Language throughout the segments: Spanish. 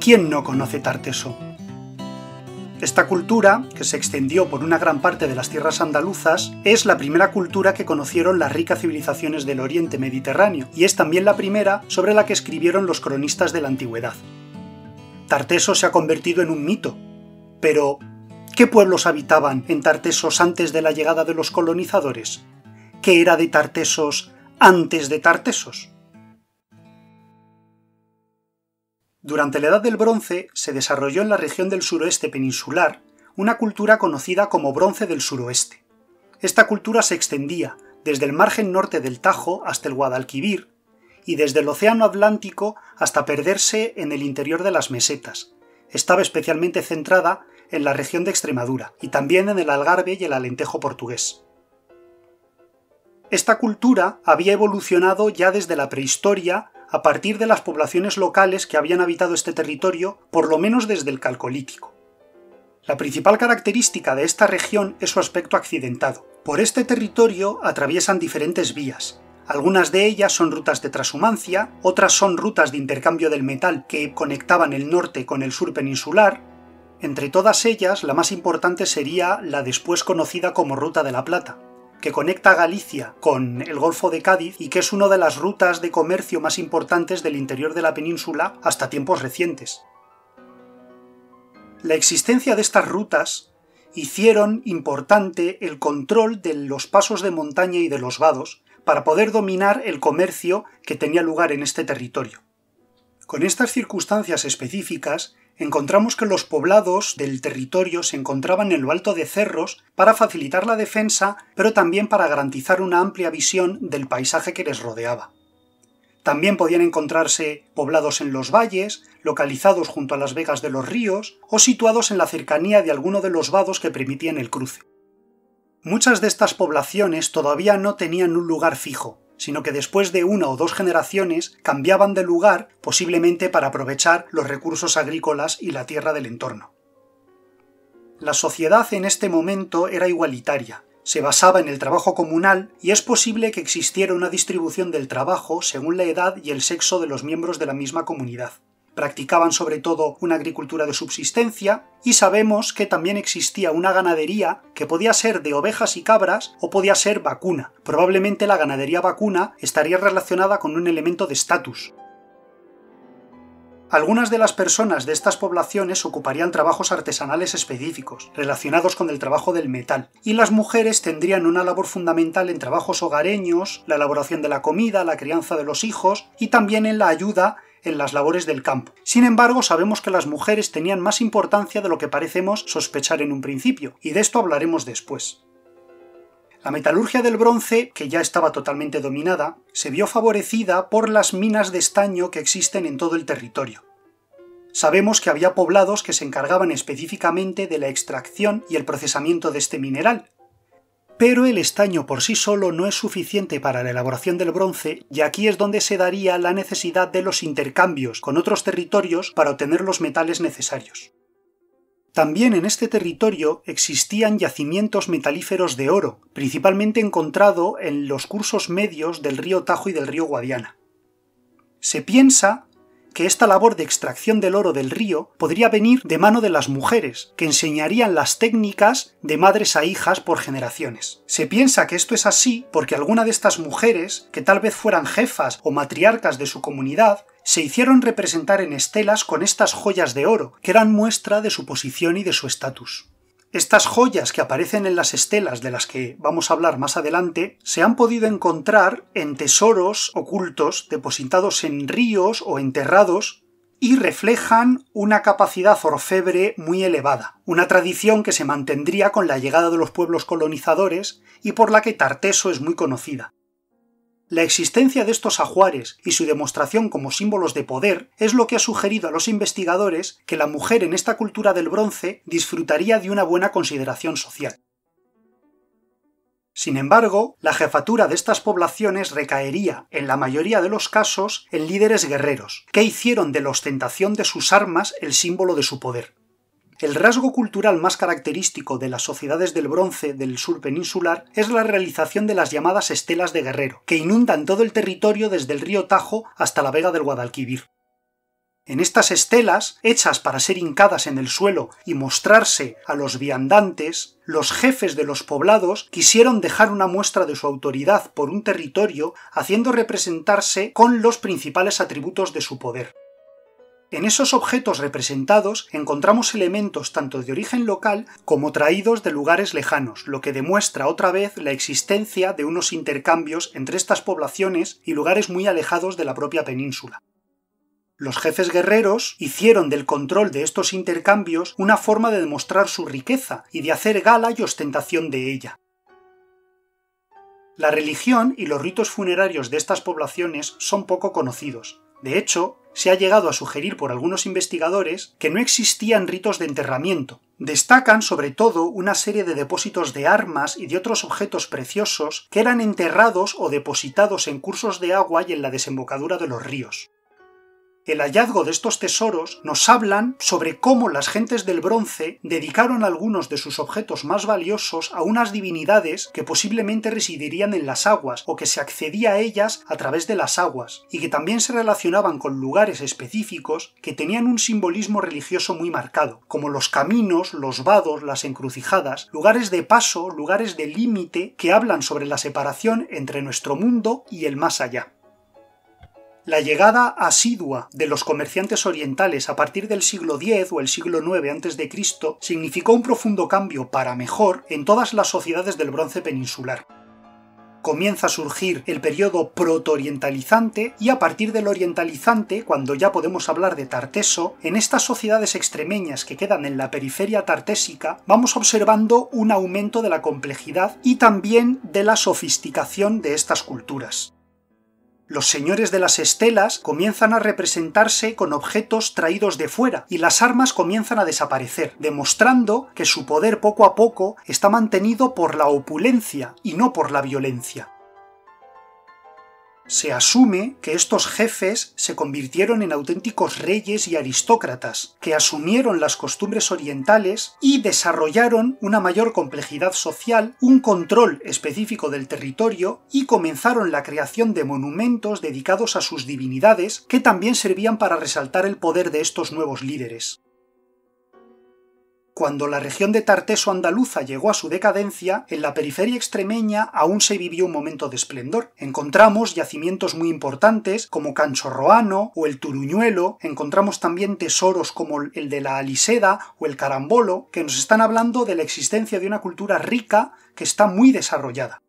¿Quién no conoce Tarteso? Esta cultura, que se extendió por una gran parte de las tierras andaluzas, es la primera cultura que conocieron las ricas civilizaciones del Oriente Mediterráneo, y es también la primera sobre la que escribieron los cronistas de la antigüedad. Tarteso se ha convertido en un mito, pero ¿qué pueblos habitaban en Tartesos antes de la llegada de los colonizadores? ¿Qué era de Tartesos antes de Tartesos? Durante la Edad del Bronce se desarrolló en la región del suroeste peninsular una cultura conocida como Bronce del Suroeste. Esta cultura se extendía desde el margen norte del Tajo hasta el Guadalquivir y desde el Océano Atlántico hasta perderse en el interior de las mesetas. Estaba especialmente centrada en la región de Extremadura y también en el Algarve y el Alentejo portugués. Esta cultura había evolucionado ya desde la prehistoria a partir de las poblaciones locales que habían habitado este territorio, por lo menos desde el Calcolítico. La principal característica de esta región es su aspecto accidentado. Por este territorio atraviesan diferentes vías. Algunas de ellas son rutas de trashumancia, otras son rutas de intercambio del metal que conectaban el norte con el sur peninsular. Entre todas ellas, la más importante sería la después conocida como Ruta de la Plata, que conecta Galicia con el Golfo de Cádiz y que es una de las rutas de comercio más importantes del interior de la península hasta tiempos recientes. La existencia de estas rutas hicieron importante el control de los pasos de montaña y de los vados para poder dominar el comercio que tenía lugar en este territorio. Con estas circunstancias específicas, encontramos que los poblados del territorio se encontraban en lo alto de cerros para facilitar la defensa, pero también para garantizar una amplia visión del paisaje que les rodeaba. También podían encontrarse poblados en los valles, localizados junto a las vegas de los ríos, o situados en la cercanía de alguno de los vados que permitían el cruce. Muchas de estas poblaciones todavía no tenían un lugar fijo, sino que después de una o dos generaciones cambiaban de lugar, posiblemente para aprovechar los recursos agrícolas y la tierra del entorno. La sociedad en este momento era igualitaria, se basaba en el trabajo comunal y es posible que existiera una distribución del trabajo según la edad y el sexo de los miembros de la misma comunidad. Practicaban sobre todo una agricultura de subsistencia y sabemos que también existía una ganadería que podía ser de ovejas y cabras o podía ser vacuna. Probablemente la ganadería vacuna estaría relacionada con un elemento de estatus. Algunas de las personas de estas poblaciones ocuparían trabajos artesanales específicos, relacionados con el trabajo del metal, y las mujeres tendrían una labor fundamental en trabajos hogareños, la elaboración de la comida, la crianza de los hijos y también en la ayuda en las labores del campo. Sin embargo, sabemos que las mujeres tenían más importancia de lo que parecemos sospechar en un principio, y de esto hablaremos después. La metalurgia del bronce, que ya estaba totalmente dominada, se vio favorecida por las minas de estaño que existen en todo el territorio. Sabemos que había poblados que se encargaban específicamente de la extracción y el procesamiento de este mineral, pero el estaño por sí solo no es suficiente para la elaboración del bronce y aquí es donde se daría la necesidad de los intercambios con otros territorios para obtener los metales necesarios. También en este territorio existían yacimientos metalíferos de oro, principalmente encontrado en los cursos medios del río Tajo y del río Guadiana. Se piensa que esta labor de extracción del oro del río podría venir de mano de las mujeres, que enseñarían las técnicas de madres a hijas por generaciones. Se piensa que esto es así porque alguna de estas mujeres, que tal vez fueran jefas o matriarcas de su comunidad, se hicieron representar en estelas con estas joyas de oro, que eran muestra de su posición y de su estatus. Estas joyas que aparecen en las estelas de las que vamos a hablar más adelante se han podido encontrar en tesoros ocultos depositados en ríos o enterrados y reflejan una capacidad orfebre muy elevada, una tradición que se mantendría con la llegada de los pueblos colonizadores y por la que Tarteso es muy conocida. La existencia de estos ajuares y su demostración como símbolos de poder es lo que ha sugerido a los investigadores que la mujer en esta cultura del bronce disfrutaría de una buena consideración social. Sin embargo, la jefatura de estas poblaciones recaería, en la mayoría de los casos, en líderes guerreros, que hicieron de la ostentación de sus armas el símbolo de su poder. El rasgo cultural más característico de las sociedades del bronce del sur peninsular es la realización de las llamadas estelas de guerrero, que inundan todo el territorio desde el río Tajo hasta la vega del Guadalquivir. En estas estelas, hechas para ser hincadas en el suelo y mostrarse a los viandantes, los jefes de los poblados quisieron dejar una muestra de su autoridad por un territorio, haciendo representarse con los principales atributos de su poder. En esos objetos representados encontramos elementos tanto de origen local como traídos de lugares lejanos, lo que demuestra otra vez la existencia de unos intercambios entre estas poblaciones y lugares muy alejados de la propia península. Los jefes guerreros hicieron del control de estos intercambios una forma de demostrar su riqueza y de hacer gala y ostentación de ella. La religión y los ritos funerarios de estas poblaciones son poco conocidos. De hecho, se ha llegado a sugerir por algunos investigadores que no existían ritos de enterramiento. Destacan sobre todo una serie de depósitos de armas y de otros objetos preciosos que eran enterrados o depositados en cursos de agua y en la desembocadura de los ríos. El hallazgo de estos tesoros nos hablan sobre cómo las gentes del bronce dedicaron algunos de sus objetos más valiosos a unas divinidades que posiblemente residirían en las aguas o que se accedía a ellas a través de las aguas, y que también se relacionaban con lugares específicos que tenían un simbolismo religioso muy marcado, como los caminos, los vados, las encrucijadas, lugares de paso, lugares de límite que hablan sobre la separación entre nuestro mundo y el más allá. La llegada asidua de los comerciantes orientales a partir del siglo X o el siglo IX a.C. significó un profundo cambio para mejor en todas las sociedades del bronce peninsular. Comienza a surgir el periodo proto-orientalizante y a partir del orientalizante, cuando ya podemos hablar de Tarteso, en estas sociedades extremeñas que quedan en la periferia tartésica, vamos observando un aumento de la complejidad y también de la sofisticación de estas culturas. Los señores de las estelas comienzan a representarse con objetos traídos de fuera y las armas comienzan a desaparecer, demostrando que su poder poco a poco está mantenido por la opulencia y no por la violencia. Se asume que estos jefes se convirtieron en auténticos reyes y aristócratas, que asumieron las costumbres orientales y desarrollaron una mayor complejidad social, un control específico del territorio y comenzaron la creación de monumentos dedicados a sus divinidades que también servían para resaltar el poder de estos nuevos líderes. Cuando la región de Tarteso andaluza llegó a su decadencia, en la periferia extremeña aún se vivió un momento de esplendor. Encontramos yacimientos muy importantes como Canchorroano o el Turuñuelo, encontramos también tesoros como el de la Aliseda o el Carambolo, que nos están hablando de la existencia de una cultura rica que está muy desarrollada.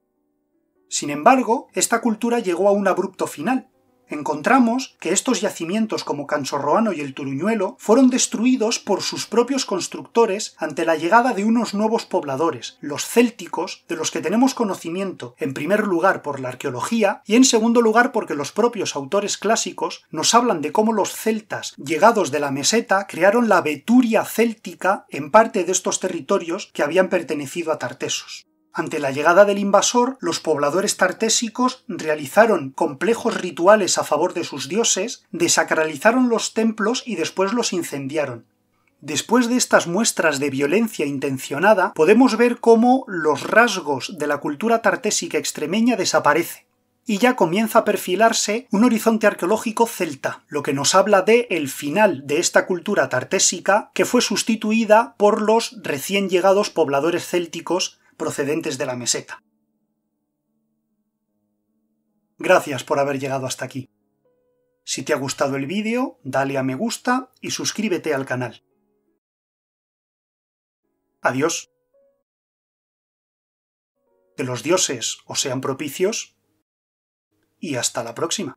Sin embargo, esta cultura llegó a un abrupto final. Encontramos que estos yacimientos como Canchorroano y el Turuñuelo fueron destruidos por sus propios constructores ante la llegada de unos nuevos pobladores, los célticos, de los que tenemos conocimiento en primer lugar por la arqueología y en segundo lugar porque los propios autores clásicos nos hablan de cómo los celtas llegados de la meseta crearon la Beturia céltica en parte de estos territorios que habían pertenecido a Tartesos. Ante la llegada del invasor, los pobladores tartésicos realizaron complejos rituales a favor de sus dioses, desacralizaron los templos y después los incendiaron. Después de estas muestras de violencia intencionada, podemos ver cómo los rasgos de la cultura tartésica extremeña desaparecen, y ya comienza a perfilarse un horizonte arqueológico celta, lo que nos habla de el final de esta cultura tartésica que fue sustituida por los recién llegados pobladores célticos procedentes de la meseta. Gracias por haber llegado hasta aquí. Si te ha gustado el vídeo, dale a me gusta y suscríbete al canal. Adiós. Que los dioses os sean propicios y hasta la próxima.